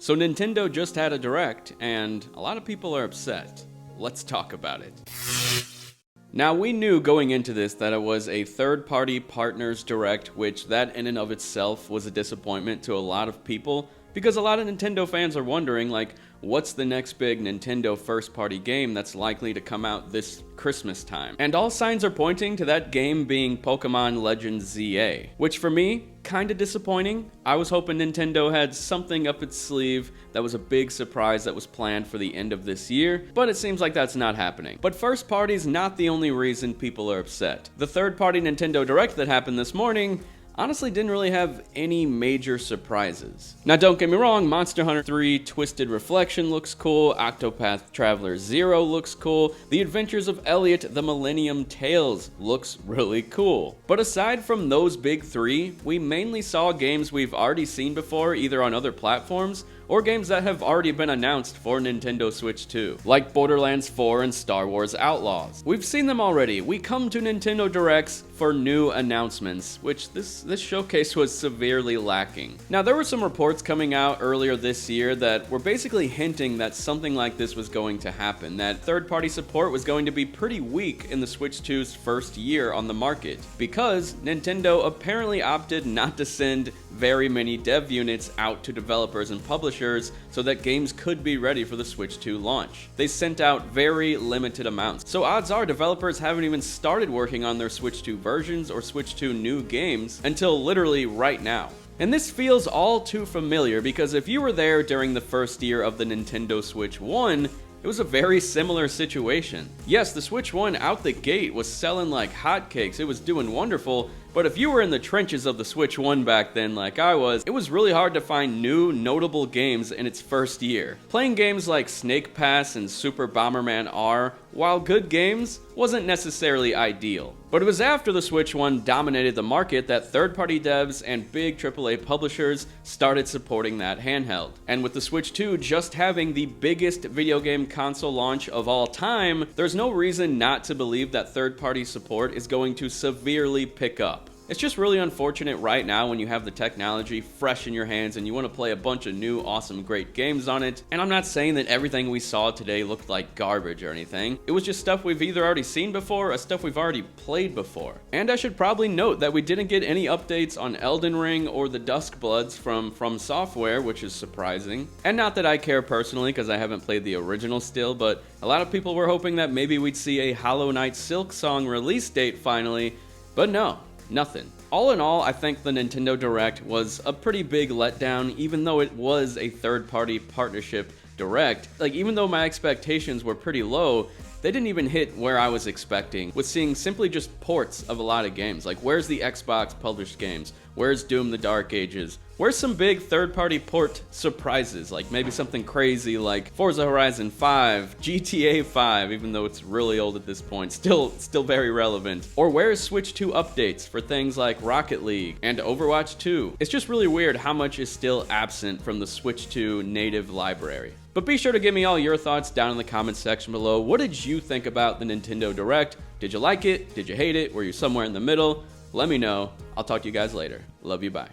So Nintendo just had a Direct, and a lot of people are upset. Let's talk about it. Now, we knew going into this that it was a third-party partners Direct, which that in and of itself was a disappointment to a lot of people, because a lot of Nintendo fans are wondering, like, what's the next big Nintendo first-party game that's likely to come out this Christmas time? And all signs are pointing to that game being Pokemon Legends ZA, which for me, kinda disappointing. I was hoping Nintendo had something up its sleeve that was a big surprise that was planned for the end of this year, but it seems like that's not happening. But first party's not the only reason people are upset. The third-party Nintendo Direct that happened this morning honestly didn't really have any major surprises. Now don't get me wrong, Monster Hunter 3 Twisted Reflection looks cool, Octopath Traveler 0 looks cool, The Adventures of Elliot The Millennium Tales looks really cool. But aside from those big three, we mainly saw games we've already seen before either on other platforms or games that have already been announced for Nintendo Switch 2, like Borderlands 4 and Star Wars Outlaws. We've seen them already. We come to Nintendo Directs for new announcements, which this showcase was severely lacking. Now, there were some reports coming out earlier this year that were basically hinting that something like this was going to happen, that third-party support was going to be pretty weak in the Switch 2's first year on the market, because Nintendo apparently opted not to send very many dev units out to developers and publishers so that games could be ready for the Switch 2 launch. They sent out very limited amounts. So odds are developers haven't even started working on their Switch 2 versions or Switch 2 new games until literally right now. And this feels all too familiar because if you were there during the first year of the Nintendo Switch 1, it was a very similar situation. Yes, the Switch 1 out the gate was selling like hotcakes, it was doing wonderful, but if you were in the trenches of the Switch 1 back then like I was, it was really hard to find new, notable games in its first year. Playing games like Snake Pass and Super Bomberman R, while good games, wasn't necessarily ideal. But it was after the Switch 1 dominated the market that third-party devs and big AAA publishers started supporting that handheld. And with the Switch 2 just having the biggest video game console launch of all time, there's no reason not to believe that third-party support is going to severely pick up. It's just really unfortunate right now when you have the technology fresh in your hands and you want to play a bunch of new, awesome, great games on it. And I'm not saying that everything we saw today looked like garbage or anything. It was just stuff we've either already seen before or stuff we've already played before. And I should probably note that we didn't get any updates on Elden Ring or the Duskbloods from Software, which is surprising. And not that I care personally because I haven't played the original still, but a lot of people were hoping that maybe we'd see a Hollow Knight Silksong release date finally, but no. Nothing. All in all, I think the Nintendo Direct was a pretty big letdown, even though it was a third-party partnership Direct. Like, even though my expectations were pretty low, they didn't even hit where I was expecting, with seeing simply just ports of a lot of games. Like, where's the Xbox published games? Where's Doom the Dark Ages? Where's some big third-party port surprises, like maybe something crazy like Forza Horizon 5, GTA 5, even though it's really old at this point, still very relevant. Or where's Switch 2 updates for things like Rocket League and Overwatch 2? It's just really weird how much is still absent from the Switch 2 native library. But be sure to give me all your thoughts down in the comments section below. What did you think about the Nintendo Direct? Did you like it? Did you hate it? Were you somewhere in the middle? Let me know. I'll talk to you guys later. Love you, bye.